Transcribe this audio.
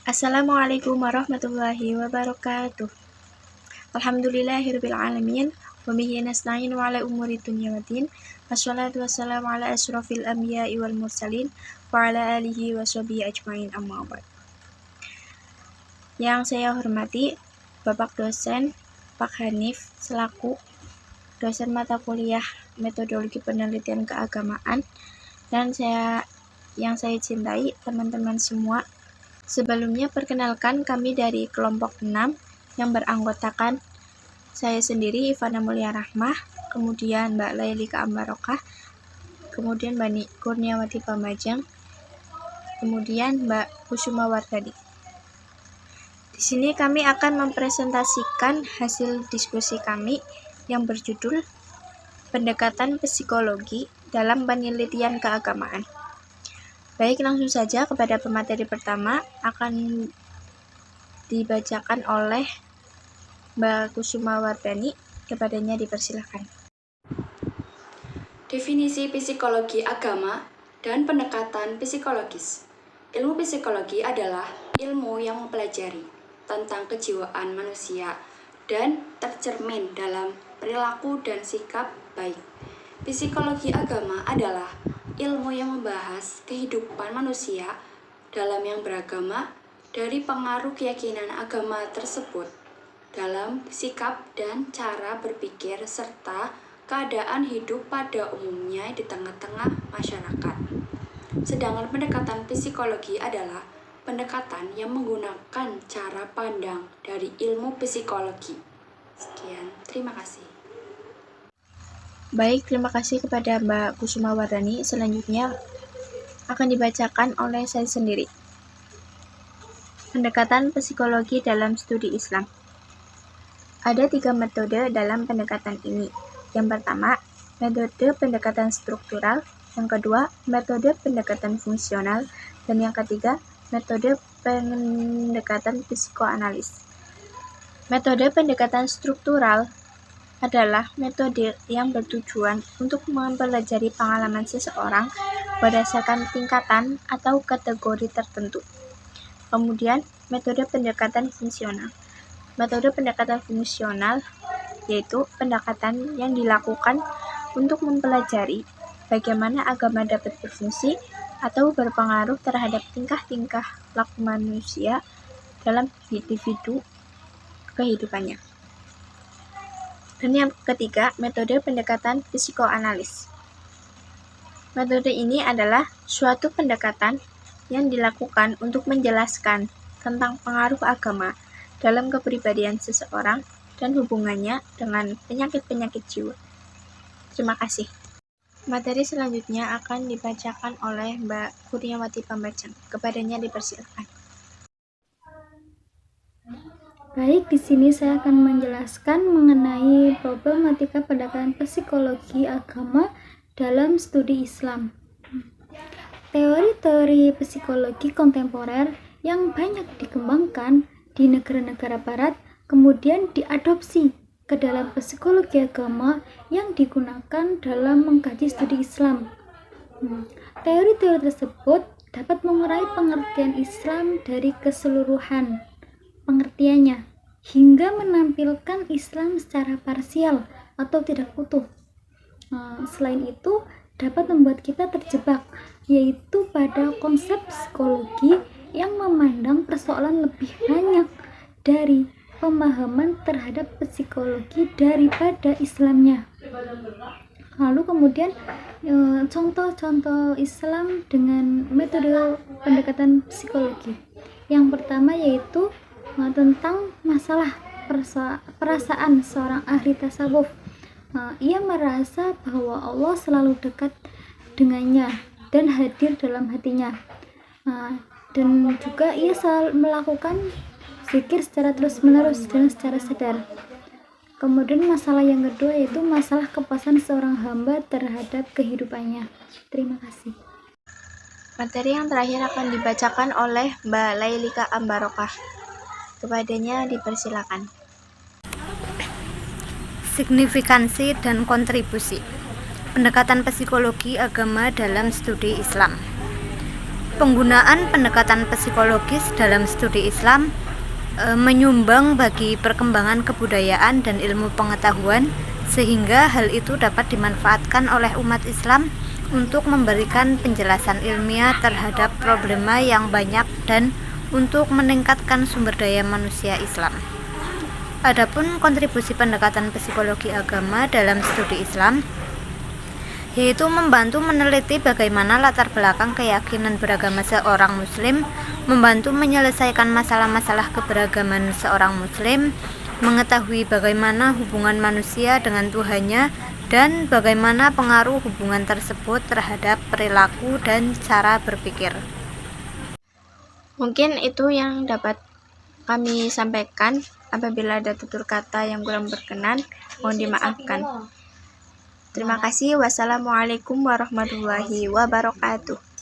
Assalamualaikum warahmatullahi wabarakatuh. Alhamdulillahirabbil alamin wa bihi nasta'inu ala umuri dunya waddin. Wassalatu wassalamu ala asyrofil anbiya'i wal mursalin wa ala alihi wa sahbihi ajmain, amma ba'd. Yang saya hormati Bapak dosen Pak Hanif selaku dosen mata kuliah Metodologi Penelitian Keagamaan, dan yang saya cintai teman-teman semua. Sebelumnya perkenalkan, kami dari kelompok 6 yang beranggotakan saya sendiri Ivana Mulia Rahmah, kemudian Mbak Lailika Ambarokah, kemudian Mbak Kurniawati Pambajeng, kemudian Mbak Kusuma Wardani. Di sini kami akan mempresentasikan hasil diskusi kami yang berjudul Pendekatan Psikologi dalam Penelitian Keagamaan. Baik, langsung saja kepada pemateri pertama akan dibacakan oleh Mbak Kusuma Wardani. Kepadanya dipersilakan. Definisi psikologi agama dan pendekatan psikologis. Ilmu psikologi adalah ilmu yang mempelajari tentang kejiwaan manusia dan tercermin dalam perilaku dan sikap baik. Psikologi agama adalah ilmu yang membahas kehidupan manusia dalam yang beragama dari pengaruh keyakinan agama tersebut dalam sikap dan cara berpikir serta keadaan hidup pada umumnya di tengah-tengah masyarakat. Sedangkan pendekatan psikologi adalah pendekatan yang menggunakan cara pandang dari ilmu psikologi. Sekian, terima kasih. Baik, terima kasih kepada Mbak Kusuma Wardani. Selanjutnya akan dibacakan oleh saya sendiri. Pendekatan psikologi dalam studi Islam. Ada 3 metode dalam pendekatan ini. Yang pertama, metode pendekatan struktural. Yang kedua, metode pendekatan fungsional. Dan yang ketiga, metode pendekatan psikoanalis. Metode pendekatan struktural adalah metode yang bertujuan untuk mempelajari pengalaman seseorang berdasarkan tingkatan atau kategori tertentu. Kemudian, metode pendekatan fungsional. Metode pendekatan fungsional yaitu pendekatan yang dilakukan untuk mempelajari bagaimana agama dapat berfungsi atau berpengaruh terhadap tingkah-tingkah laku manusia dalam individu kehidupannya. Dan yang ketiga, metode pendekatan psikoanalis. Metode ini adalah suatu pendekatan yang dilakukan untuk menjelaskan tentang pengaruh agama dalam kepribadian seseorang dan hubungannya dengan penyakit-penyakit jiwa. Terima kasih. Materi selanjutnya akan dibacakan oleh Mbak Kurniawati Pambajeng. Kepadanya dipersilakan. Baik, di sini saya akan menjelaskan mengenai problematika pendekatan psikologi agama dalam studi Islam. Teori-teori psikologi kontemporer yang banyak dikembangkan di negara-negara barat kemudian diadopsi ke dalam psikologi agama yang digunakan dalam mengkaji studi Islam. Teori-teori tersebut dapat mengurai pengertian Islam dari keseluruhan pengertiannya hingga menampilkan Islam secara parsial atau tidak utuh. Selain itu, dapat membuat kita terjebak, yaitu pada konsep psikologi yang memandang persoalan lebih banyak dari pemahaman terhadap psikologi daripada Islamnya. Lalu kemudian contoh-contoh Islam dengan metode pendekatan psikologi. Yang pertama yaitu tentang masalah perasaan seorang ahli tasawuf. Ia merasa bahwa Allah selalu dekat dengannya dan hadir dalam hatinya. Dan juga ia selalu melakukan zikir secara terus-menerus dan secara sadar. Kemudian masalah yang kedua yaitu masalah kepuasan seorang hamba terhadap kehidupannya. Terima kasih. Materi yang terakhir akan dibacakan oleh Mbak Lailika Ambarokah. Kepadanya dipersilakan. Signifikansi dan kontribusi pendekatan psikologi agama dalam studi Islam. Penggunaan pendekatan psikologis dalam studi Islam menyumbang bagi perkembangan kebudayaan dan ilmu pengetahuan, sehingga hal itu dapat dimanfaatkan oleh umat Islam untuk memberikan penjelasan ilmiah terhadap problema yang banyak dan untuk meningkatkan sumber daya manusia Islam. Adapun kontribusi pendekatan psikologi agama dalam studi Islam, yaitu membantu meneliti bagaimana latar belakang keyakinan beragama seorang muslim, membantu menyelesaikan masalah-masalah keberagaman seorang muslim, mengetahui bagaimana hubungan manusia dengan Tuhannya, dan bagaimana pengaruh hubungan tersebut terhadap perilaku dan cara berpikir. Mungkin itu yang dapat kami sampaikan. Apabila ada tutur kata yang kurang berkenan, mohon dimaafkan. Terima kasih. Wassalamualaikum warahmatullahi wabarakatuh.